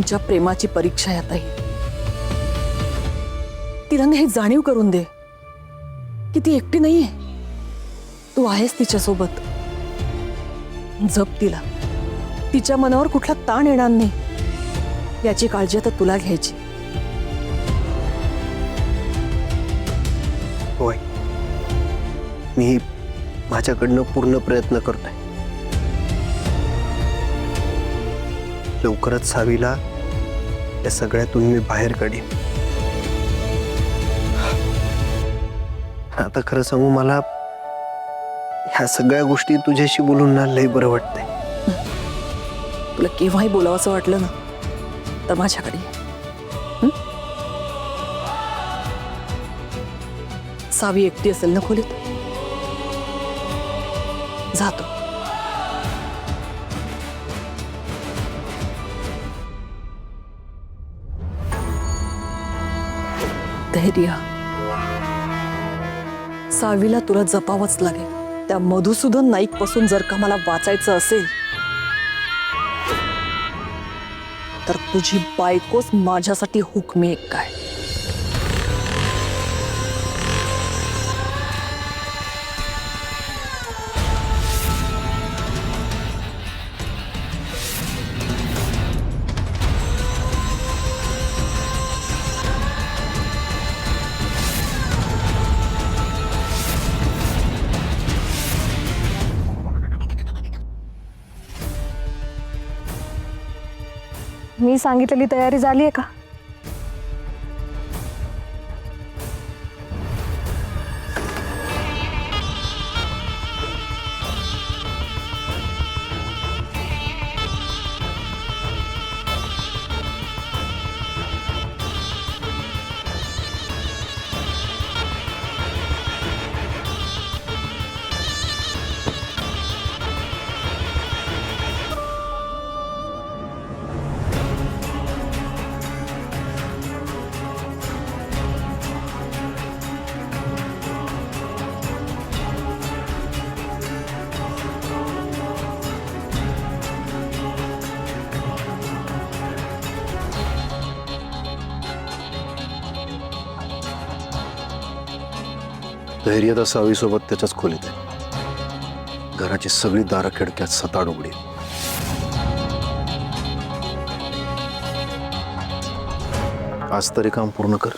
तुमच्या प्रेमाची परीक्षा आहे आता ही. तिला हे जाणीव करून दे की ती एकटी नाहीये, तू आहेस तिच्यासोबत. जप तिला, तिच्या मनावर कुठला ताण येणार नाही याची काळजी आता तुला घ्यायची. होय, मी माझ्याकडनं पूर्ण प्रयत्न करतोय. लवकरच सावीला या सगळ्यातून मी बाहेर काढीन. आता खरं सांगू, मला ह्या सगळ्या गोष्टी तुझ्याशी बोलून ना लय बरं वाटतंय. तुला केव्हाही बोलावंसं वाटलं ना तर माझ्याकडे ये. सावी एकटी असेल ना खोलीत, जातो. धैर्य, सावीला तुला जपावंच लागेल. त्या मधुसूदन नाईक पासून जर का मला वाचायचं असेल तर तुझी बायकोच माझ्यासाठी हुकमी एक काय. मी सांगितलेली तयारी झाली आहे का? धैर्य तर सावीसोबत त्याच्याच खोलीत आहे. घराची सगळी दारं खिडक्यात सताड उघडी. आज तरी काम पूर्ण कर.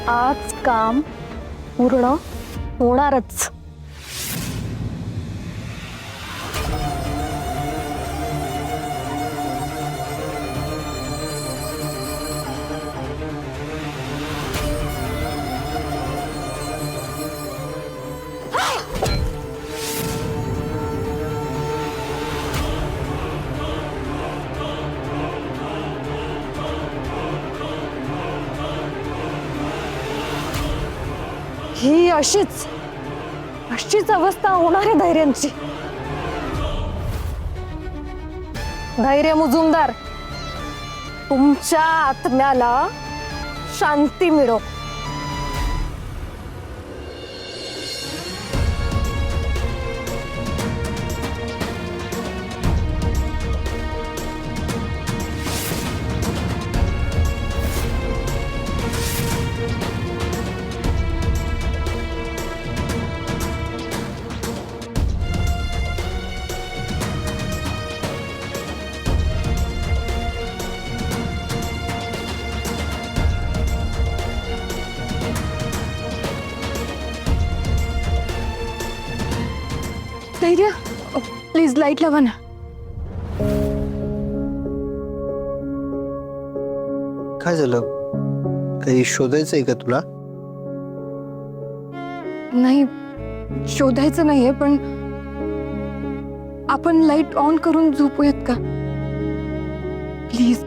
आज काम पूर्ण होणारच. ही अशीच अवस्था होणार आहे धैर्यांची. धैर्य मुजुमदार, तुमच्या आत्म्याला शांती मिळो. धैर्य, प्लीज लाईट लावा ना. काय झालं? काही शोधायचंय का तुला? नाही, शोधायचं नाहीये, पण आपण लाईट ऑन करून झोपूयात का प्लीज?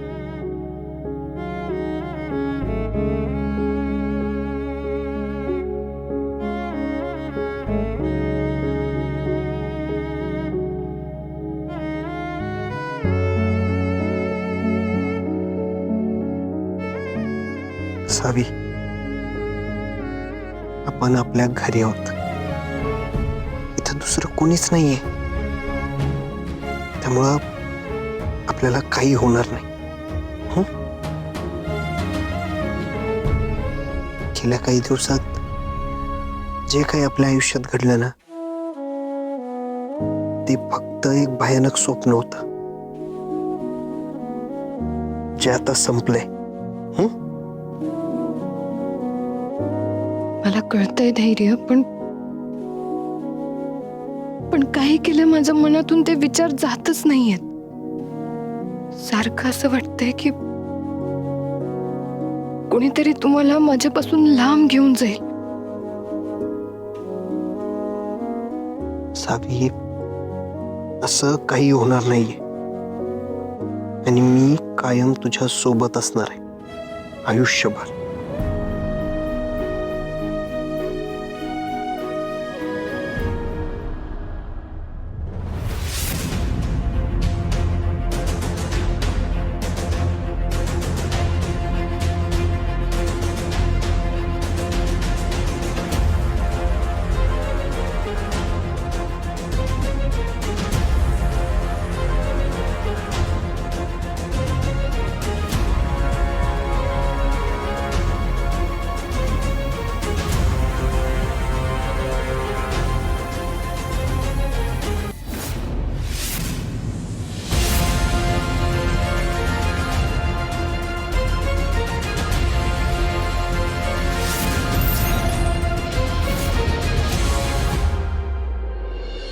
सावी, आपण आपल्या घरी आहोत. इथं दुसरं कोणीच नाहीये, त्यामुळं आपल्याला काही होणार नाही. गेल्या काही दिवसात जे काही आपल्या आयुष्यात घडलं ना, ते फक्त एक भयानक स्वप्न होतं, जे आता संपलंय. मला कळतंय धैर्य, पण काही केलं माझ्या मनातून ते विचार जातच नाहीयेत. सारखं असं वाटतंय की कोणीतरी तुम्हाला माझ्यापासून लांब घेऊन जाईल. सावी, असं काही होणार नाहीये, आणि मी कायम तुझ्या सोबत असणार आहे, आयुष्यभर.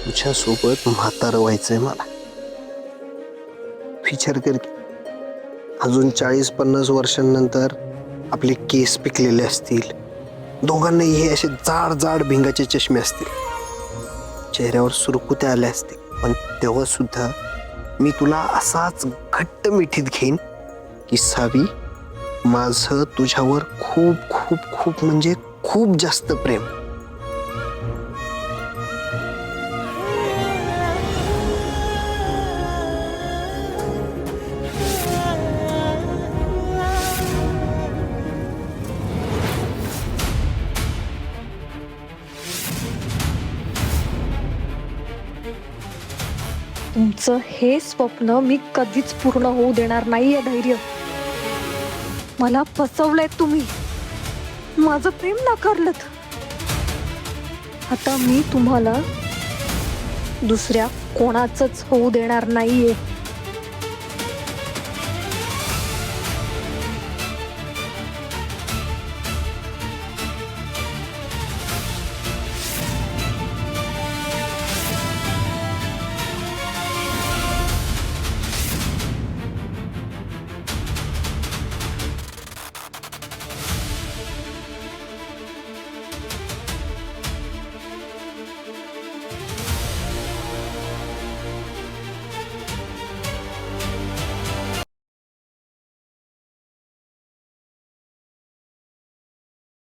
तुझ्या सोबत म्हातारं व्हायचंय मला. विचार कर की अजून 40-50 वर्षांनंतर आपले केस पिकलेले असतील, दोघांनाही हे असे जाड जाड भिंगाचे चष्मे असतील, चेहऱ्यावर सुरकुत्या आल्या असतील, पण तेव्हा सुद्धा मी तुला असाच घट्ट मिठीत घेईन की सावी, माझं तुझ्यावर खूप खूप खूप म्हणजे खूप जास्त प्रेम. तुमचं हे स्वप्न मी कधीच पूर्ण होऊ देणार नाहीये धैर्य. मला फसवलंय तुम्ही, माझं प्रेम नाकारलंत. आता मी तुम्हाला दुसऱ्या कोणाचंच होऊ देणार नाहीये.